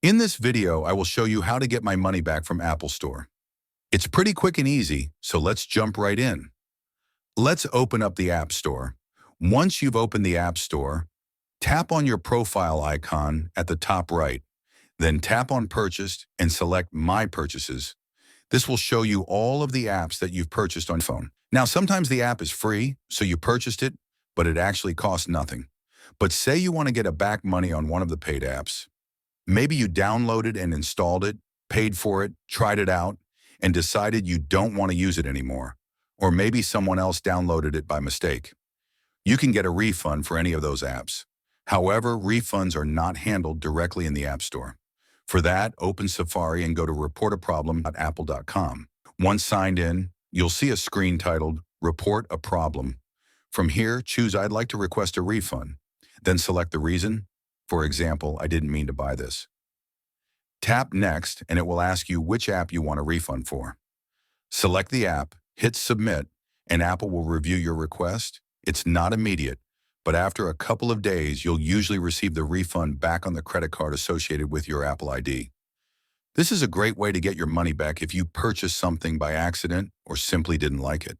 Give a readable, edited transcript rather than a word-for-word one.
In this video, I will show you how to get my money back from Apple Store. It's pretty quick and easy, so let's jump right in. Let's open up the App Store. Once you've opened the App Store, tap on your profile icon at the top right. Then tap on Purchased and select My Purchases. This will show you all of the apps that you've purchased on your phone. Now, sometimes the app is free, so you purchased it, but it actually costs nothing. But say you want to get back money on one of the paid apps. Maybe you downloaded and installed it, paid for it, tried it out, and decided you don't want to use it anymore. Or maybe someone else downloaded it by mistake. You can get a refund for any of those apps. However, refunds are not handled directly in the App Store. For that, open Safari and go to reportaproblem.apple.com. Once signed in, you'll see a screen titled Report a Problem. From here, choose I'd like to request a refund. Then select the reason. For example, I didn't mean to buy this. Tap Next and it will ask you which app you want a refund for. Select the app, hit Submit, and Apple will review your request. It's not immediate, but after a couple of days, you'll usually receive the refund back on the credit card associated with your Apple ID. This is a great way to get your money back if you purchased something by accident or simply didn't like it.